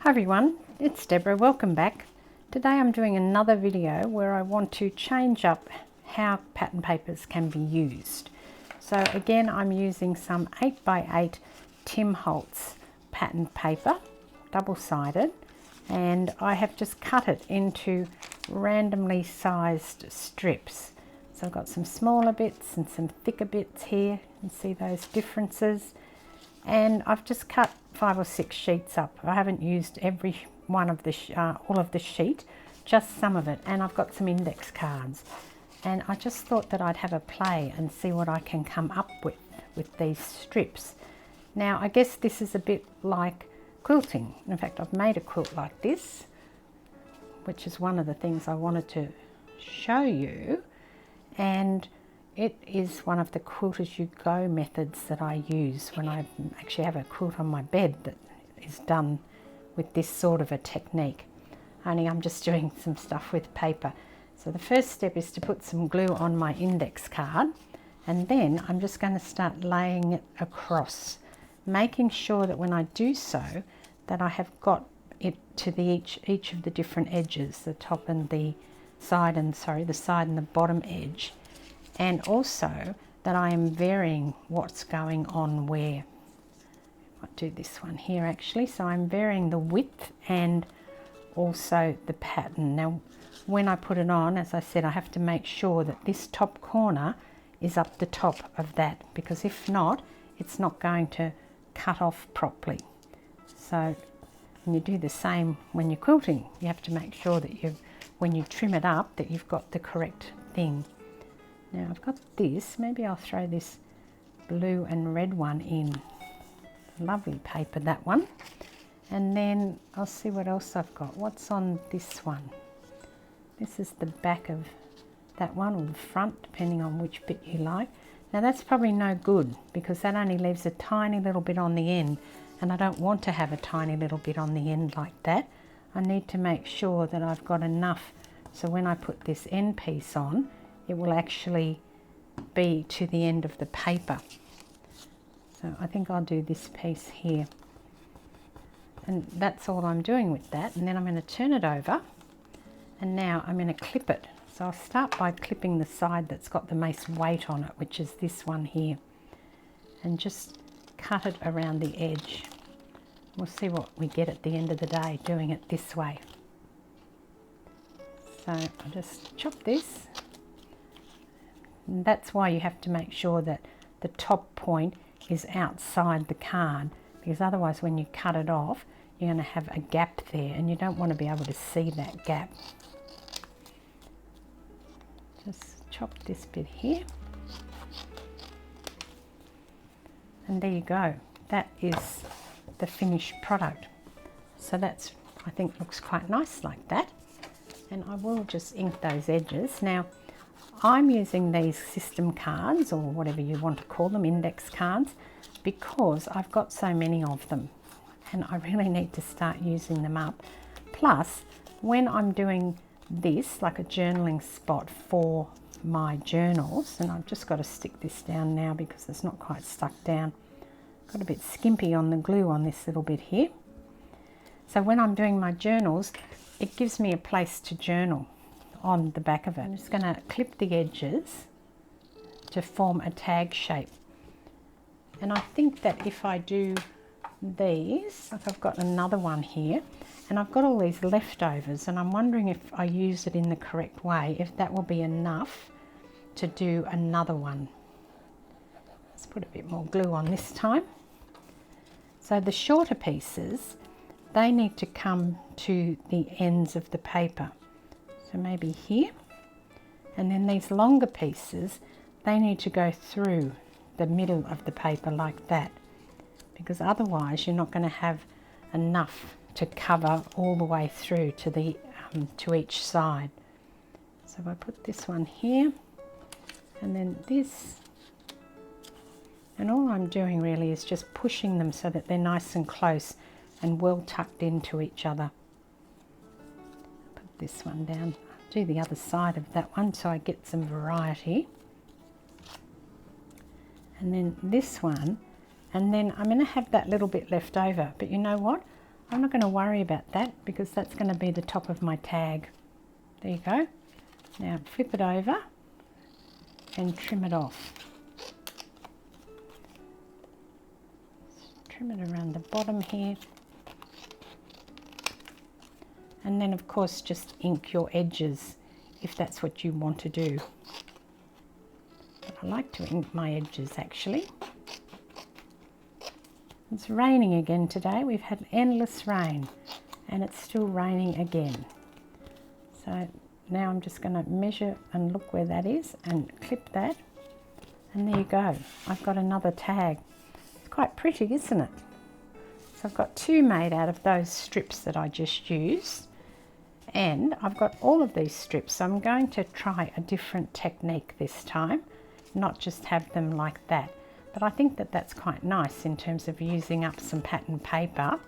Hi everyone, it's Deborah. Welcome back. Today I'm doing another video where I want to change up how pattern papers can be used. So again, I'm using some 8x8 Tim Holtz pattern paper, double-sided, and I have just cut it into randomly sized strips. So I've got some smaller bits and some thicker bits here. You can see those differences. And I've just cut 5 or 6 sheets up. I haven't used every one of the all of the sheet, just some of it. And I've got some index cards. And I just thought that I'd have a play and see what I can come up with these strips. Now, I guess this is a bit like quilting. In fact, I've made a quilt like this, which is one of the things I wanted to show you. And it is one of the quilt as you go methods that I use when I actually have a quilt on my bed that is done with this sort of a technique. Only I'm just doing some stuff with paper. So the first step is to put some glue on my index card, and then I'm just going to start laying it across, making sure that when I do so that I have got it to each of the different edges, the top and the side and the bottom edge. And also that I am varying what's going on where. I'll do this one here actually. So I'm varying the width and also the pattern. Now when I put it on, as I said, I have to make sure that this top corner is up the top of that, because if not, it's not going to cut off properly. So when you do the same when you're quilting, you have to make sure that when you trim it up, that you've got the correct thing. Now I've got this, maybe I'll throw this blue and red one in. Lovely paper, that one. And then I'll see what else I've got. What's on this one? This is the back of that one, or the front, depending on which bit you like. Now that's probably no good, because that only leaves a tiny little bit on the end, and I don't want to have a tiny little bit on the end like that. I need to make sure that I've got enough, so when I put this end piece on, it will actually be to the end of the paper. So I think I'll do this piece here. And that's all I'm doing with that. And then I'm going to turn it over. And now I'm going to clip it. So I'll start by clipping the side that's got the most weight on it, which is this one here. And just cut it around the edge. We'll see what we get at the end of the day doing it this way. So I'll just chop this. And that's why you have to make sure that the top point is outside the card, because otherwise when you cut it off, you're going to have a gap there, and you don't want to be able to see that gap. Just chop this bit here. And there you go. That is the finished product. So that's, I think, looks quite nice like that. And I will just ink those edges. Now, I'm using these system cards, or whatever you want to call them, index cards, because I've got so many of them and I really need to start using them up. Plus, when I'm doing this, like a journaling spot for my journals, and I've just got to stick this down now because it's not quite stuck down. Got a bit skimpy on the glue on this little bit here. So when I'm doing my journals, it gives me a place to journal on the back of it. I'm just going to clip the edges to form a tag shape. And I think that if I do these, like I've got another one here, and I've got all these leftovers, and I'm wondering if I use it in the correct way, if that will be enough to do another one. Let's put a bit more glue on this time. So the shorter pieces, they need to come to the ends of the paper. So maybe here, and then these longer pieces, they need to go through the middle of the paper like that, because otherwise you're not going to have enough to cover all the way through to the to each side. So if I put this one here, and then this, and all I'm doing really is just pushing them so that they're nice and close and well tucked into each other. This one down, do the other side of that one so I get some variety, and then this one, and then I'm going to have that little bit left over, but you know what, I'm not going to worry about that because that's going to be the top of my tag. There you go. Now flip it over and trim it off. Trim it around the bottom here. And then of course just ink your edges if that's what you want to do. But I like to ink my edges actually. It's raining again today. We've had endless rain and it's still raining again. So now I'm just going to measure and look where that is and clip that. And there you go. I've got another tag. It's quite pretty, isn't it? So I've got two made out of those strips that I just used. And I've got all of these strips. So I'm going to try a different technique this time. Not just have them like that. But I think that that's quite nice in terms of using up some pattern paper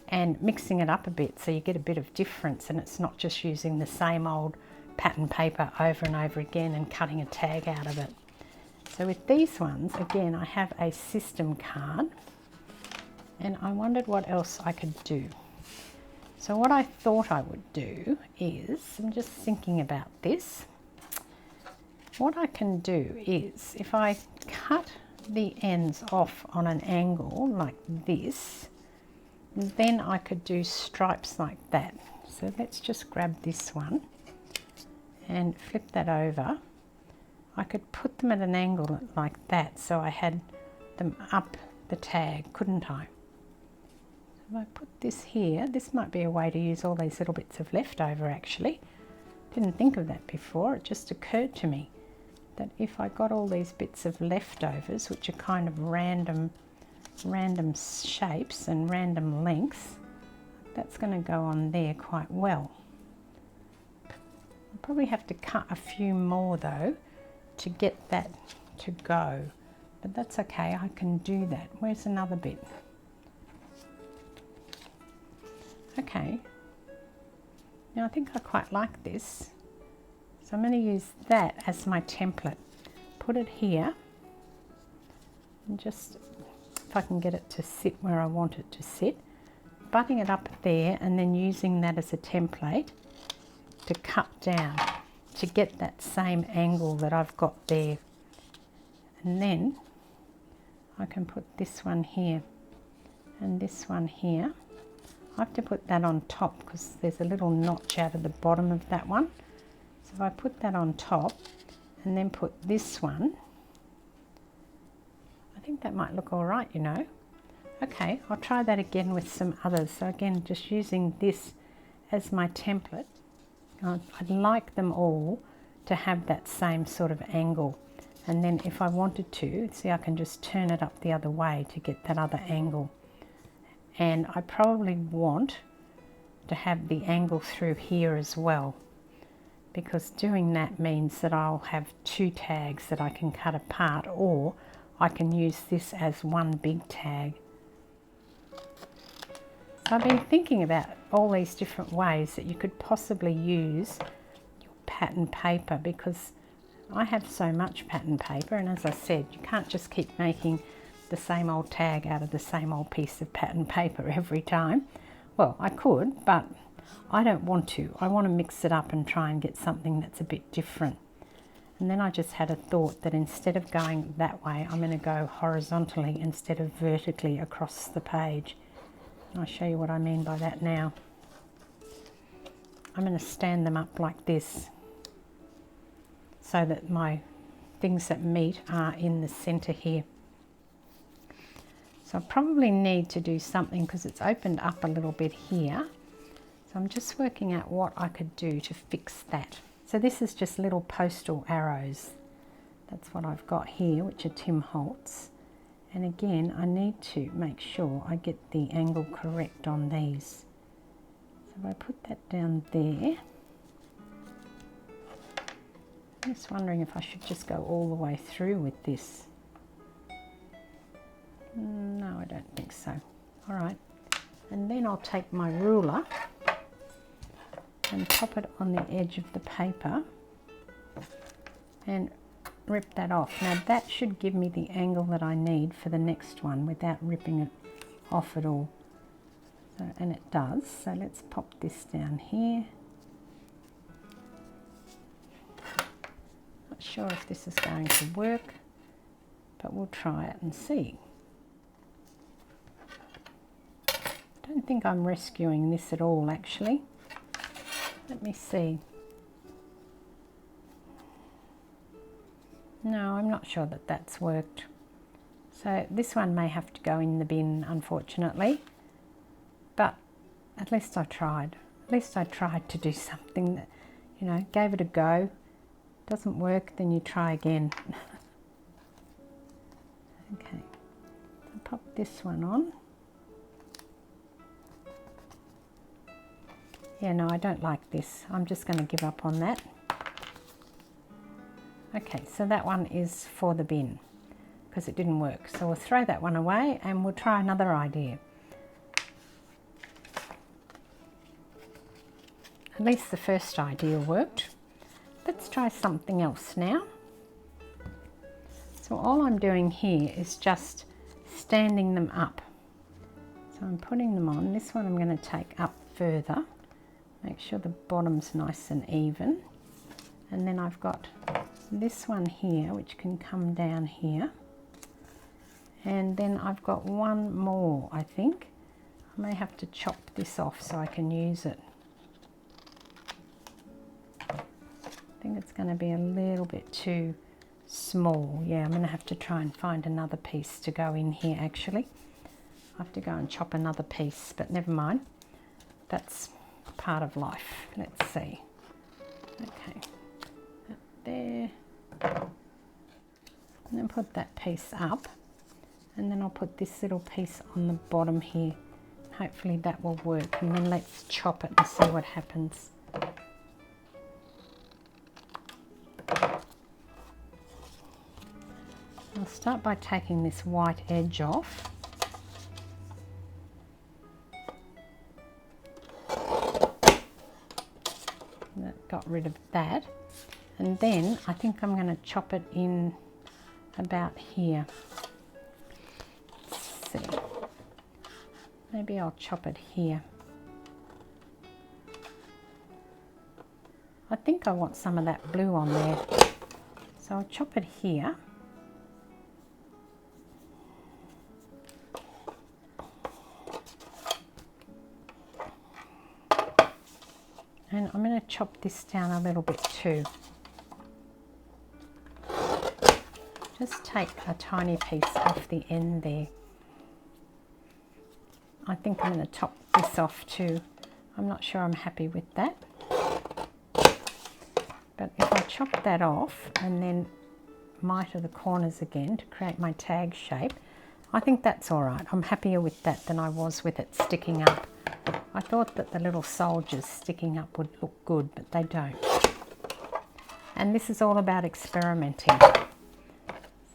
and mixing it up a bit so you get a bit of difference and it's not just using the same old pattern paper over and over again and cutting a tag out of it. So with these ones, again, I have a system card and I wondered what else I could do. So what I thought I would do is, I'm just thinking about this, what I can do is if I cut the ends off on an angle like this, then I could do stripes like that. So let's just grab this one and flip that over. I could put them at an angle like that so I had them up the tag, couldn't I? So if I put this here, this might be a way to use all these little bits of leftover actually. Didn't think of that before, it just occurred to me that if I got all these bits of leftovers, which are kind of random shapes and random lengths, that's going to go on there quite well. I'll probably have to cut a few more though to get that to go, but that's okay, I can do that. Where's another bit? Okay, now I think I quite like this. So I'm going to use that as my template. Put it here and just, if I can get it to sit where I want it to sit, butting it up there and then using that as a template to cut down to get that same angle that I've got there. And then I can put this one here and this one here. I have to put that on top because there's a little notch out of the bottom of that one. So if I put that on top and then put this one, I think that might look all right, you know. Okay, I'll try that again with some others. So again, just using this as my template. I'd like them all to have that same sort of angle. And then if I wanted to, see, I can just turn it up the other way to get that other angle. And I probably want to have the angle through here as well, because doing that means that I'll have two tags that I can cut apart, or I can use this as one big tag. So I've been thinking about all these different ways that you could possibly use your pattern paper, because I have so much pattern paper, and as I said, you can't just keep making the same old tag out of the same old piece of pattern paper every time. Well, I could, but I don't want to. I want to mix it up and try and get something that's a bit different. And then I just had a thought that instead of going that way, I'm going to go horizontally instead of vertically across the page. I'll show you what I mean by that now. I'm going to stand them up like this so that my things that meet are in the center here. So I probably need to do something because it's opened up a little bit here. So I'm just working out what I could do to fix that. So this is just little postal arrows. That's what I've got here, which are Tim Holtz. And again, I need to make sure I get the angle correct on these. So if I put that down there, I'm just wondering if I should just go all the way through with this. No, I don't think so. All right, and then I'll take my ruler and pop it on the edge of the paper and rip that off. Now that should give me the angle that I need for the next one without ripping it off at all. So, and it does, so let's pop this down here. Not sure if this is going to work, but we'll try it and see. I don't think I'm rescuing this at all actually. Let me see. No, I'm not sure that that's worked. So this one may have to go in the bin, unfortunately. But at least I tried. At least I tried to do something that, you know, gave it a go. Doesn't work, then you try again. Okay, so pop this one on. Yeah, no, I don't like this. I'm just going to give up on that. Okay, so that one is for the bin because it didn't work. So we'll throw that one away and we'll try another idea. At least the first idea worked. Let's try something else now. So all I'm doing here is just standing them up. So I'm putting them on. This one I'm going to take up further. Make sure the bottom's nice and even. And then I've got this one here which can come down here. And then I've got one more, I think. I may have to chop this off so I can use it. I think it's going to be a little bit too small. Yeah, I'm going to have to try and find another piece to go in here actually. I have to go and chop another piece, but never mind. That's part of life. Let's see. Okay, that there. And then put that piece up. And then I'll put this little piece on the bottom here. Hopefully that will work. And then let's chop it and see what happens. I'll start by taking this white edge off. That got rid of that. And then I think I'm going to chop it in about here. Let's see. Maybe I'll chop it here. I think I want some of that blue on there. So I'll chop it here. And I'm going to chop this down a little bit too. Just take a tiny piece off the end there. I think I'm going to chop this off too. I'm not sure I'm happy with that. But if I chop that off and then miter the corners again to create my tag shape, I think that's all right. I'm happier with that than I was with it sticking up. I thought that the little soldiers sticking up would look good, but they don't. And this is all about experimenting.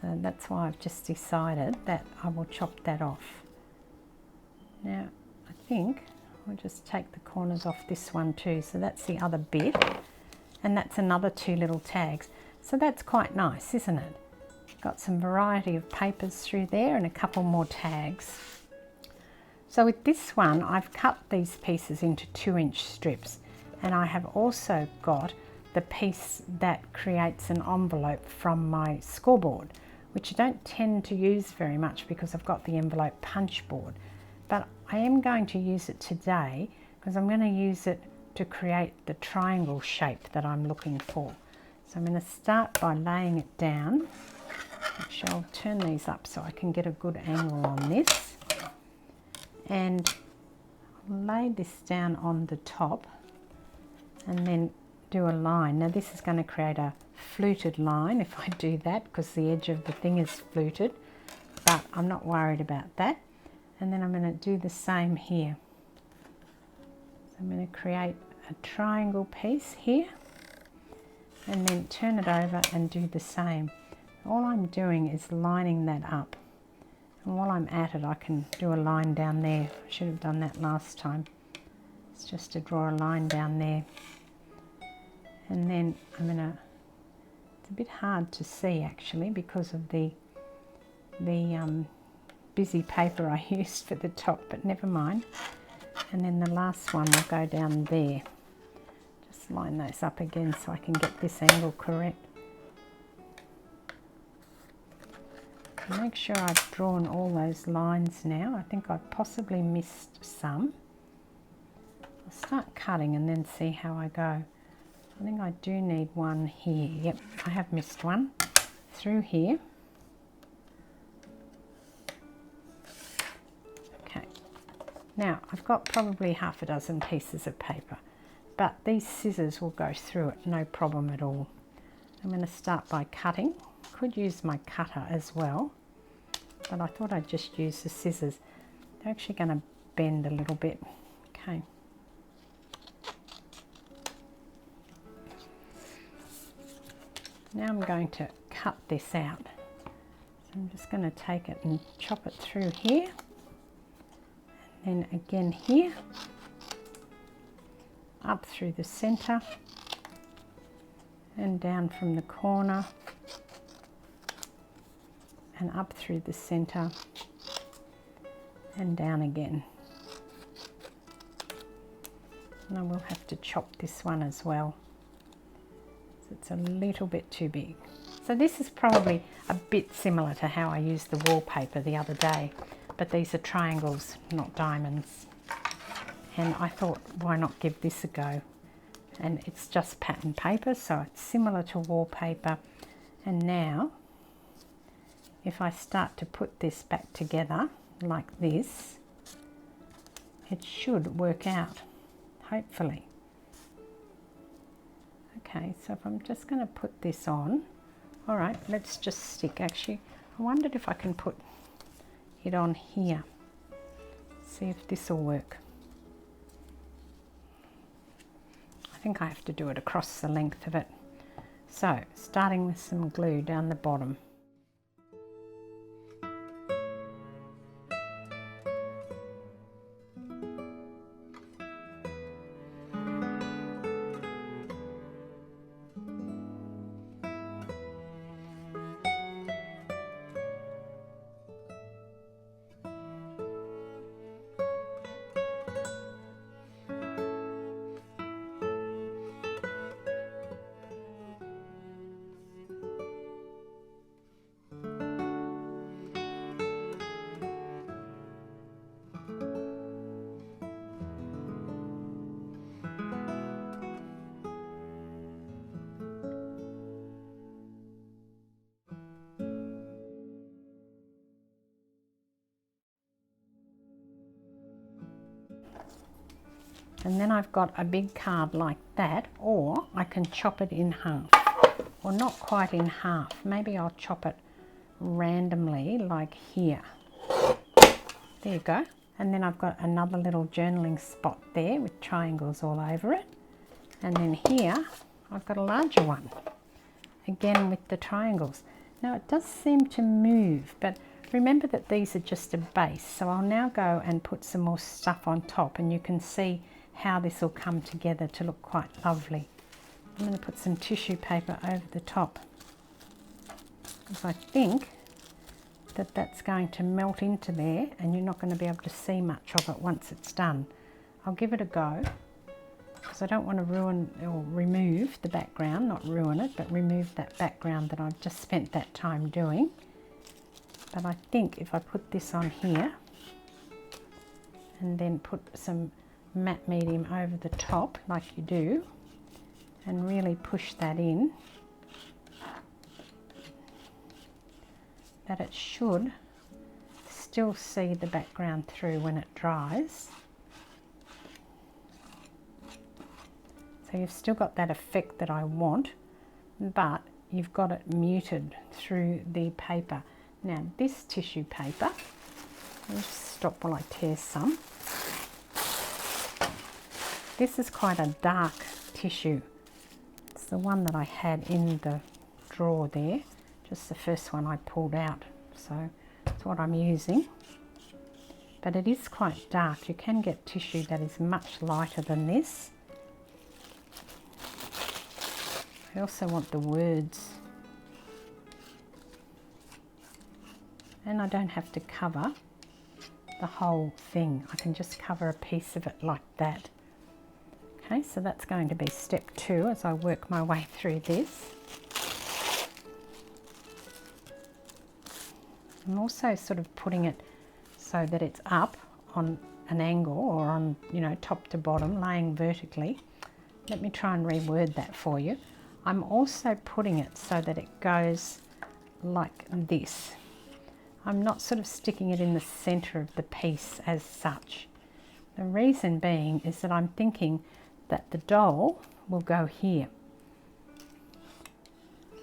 So that's why I've just decided that I will chop that off. Now, I think I'll just take the corners off this one too. So that's the other bit. And that's another two little tags. So that's quite nice, isn't it? Got some variety of papers through there and a couple more tags. So with this one, I've cut these pieces into 2-inch strips, and I have also got the piece that creates an envelope from my scoreboard, which I don't tend to use very much because I've got the envelope punch board. But I am going to use it today because I'm going to use it to create the triangle shape that I'm looking for. So I'm going to start by laying it down. Actually, I'll turn these up so I can get a good angle on this. And I'll lay this down on the top and then do a line. Now this is going to create a fluted line if I do that because the edge of the thing is fluted, but I'm not worried about that. And then I'm going to do the same here. So I'm going to create a triangle piece here and then turn it over and do the same. All I'm doing is lining that up. And while I'm at it, I can do a line down there. I should have done that last time. It's just to draw a line down there. And then I'm going to, it's a bit hard to see actually because of the busy paper I used for the top, but never mind. and then the last one will go down there. Just line those up again so I can get this angle correct. Make sure I've drawn all those lines now. I think I've possibly missed some. I'll start cutting and then see how I go. I think I do need one here. Yep, I have missed one through here. Okay, now I've got probably half a dozen pieces of paper, but these scissors will go through it, no problem at all. I'm going to start by cutting. Could use my cutter as well, but I thought I'd just use the scissors. They're actually going to bend a little bit. Okay. Now I'm going to cut this out. So I'm just going to take it and chop it through here, and then again here, up through the center, and down from the corner, and up through the center, and down again. And I will have to chop this one as well. It's a little bit too big. So this is probably a bit similar to how I used the wallpaper the other day, but these are triangles, not diamonds. And I thought, why not give this a go? And it's just pattern paper, so it's similar to wallpaper. And now, if I start to put this back together like this, it should work out, hopefully. Okay, so if I'm just going to put this on, all right, let's just stick. Actually, I wondered if I can put it on here. See if this will work. I think I have to do it across the length of it. So, starting with some glue down the bottom. And then I've got a big card like that, or I can chop it in half, or not quite in half. Maybe I'll chop it randomly like here. There you go. And then I've got another little journaling spot there with triangles all over it. And then here I've got a larger one, again with the triangles. Now it does seem to move, but remember that these are just a base. So I'll now go and put some more stuff on top, and you can see how this will come together to look quite lovely. I'm going to put some tissue paper over the top, because I think that that's going to melt into there and you're not going to be able to see much of it once it's done. I'll give it a go, because I don't want to ruin or remove the background, not ruin it, but remove that background that I've just spent that time doing. But I think if I put this on here and then put some matte medium over the top like you do, and really push that in, that it should still see the background through when it dries. So you've still got that effect that I want, but you've got it muted through the paper. Now this tissue paper, I'll just stop while I tear some. This is quite a dark tissue. It's the one that I had in the drawer there, just the first one I pulled out. So that's what I'm using. But it is quite dark. You can get tissue that is much lighter than this. I also want the words. And I don't have to cover the whole thing. I can just cover a piece of it like that. Okay, so that's going to be step 2 as I work my way through this. I'm also sort of putting it so that it's up on an angle, or on, you know, top to bottom, laying vertically. Let me try and reword that for you. I'm also putting it so that it goes like this. I'm not sort of sticking it in the center of the piece as such. The reason being is that I'm thinking that the doll will go here.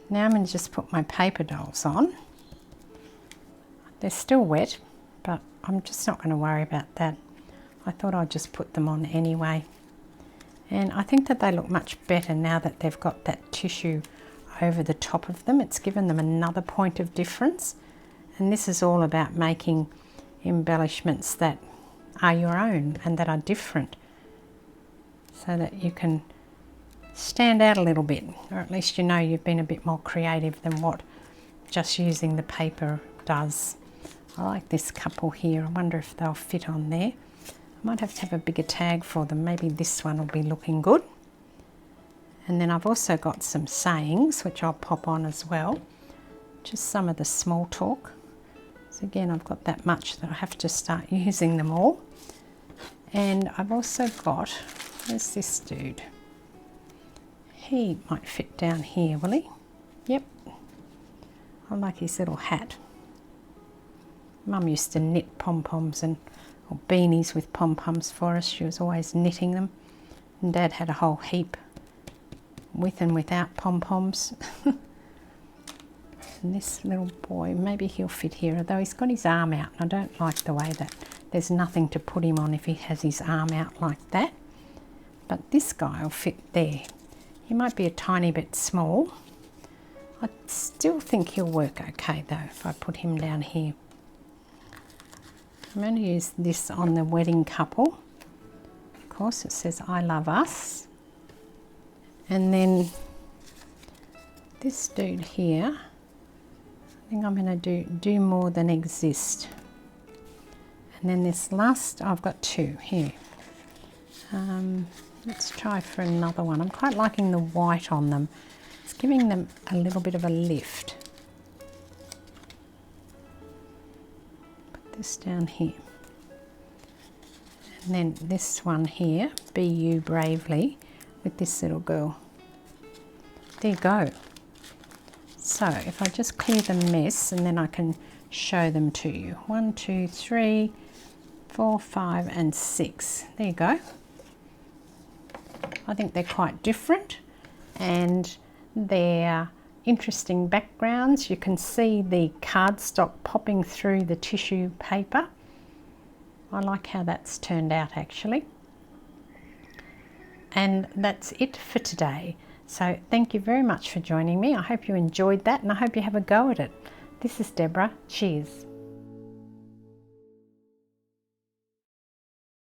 Now I'm going to just put my paper dolls on. They're still wet, but I'm just not going to worry about that. I thought I'd just put them on anyway. And I think that they look much better now that they've got that tissue over the top of them. It's given them another point of difference. And this is all about making embellishments that are your own and that are different, so that you can stand out a little bit, or at least you know you've been a bit more creative than what just using the paper does. I like this couple here. I wonder if they'll fit on there. I might have to have a bigger tag for them. Maybe this one will be looking good. And then I've also got some sayings which I'll pop on as well. Just some of the small talk. So again, I've got that much that I have to start using them all. And I've also got, where's this dude? He might fit down here, will he? Yep. I like his little hat. Mum used to knit pom-poms or beanies with pom-poms for us. She was always knitting them. And Dad had a whole heap with and without pom-poms. And this little boy, maybe he'll fit here, although he's got his arm out. I don't like the way that there's nothing to put him on if he has his arm out like that. But this guy will fit there. He might be a tiny bit small. I still think he'll work okay though if I put him down here. I'm going to use this on the wedding couple. Of course, it says I love us. And then this dude here, I think I'm going to do more than exist. And then this last, I've got 2 here. Let's try for another one. I'm quite liking the white on them. It's giving them a little bit of a lift. Put this down here. And then this one here, Be You Bravely, with this little girl. There you go. So if I just clear the mess and then I can show them to you. 1, 2, 3, 4, 5 and 6. There you go. I think they're quite different and they're interesting backgrounds. You can see the cardstock popping through the tissue paper. I like how that's turned out actually. And that's it for today. So thank you very much for joining me. I hope you enjoyed that and I hope you have a go at it. This is Deborah. Cheers.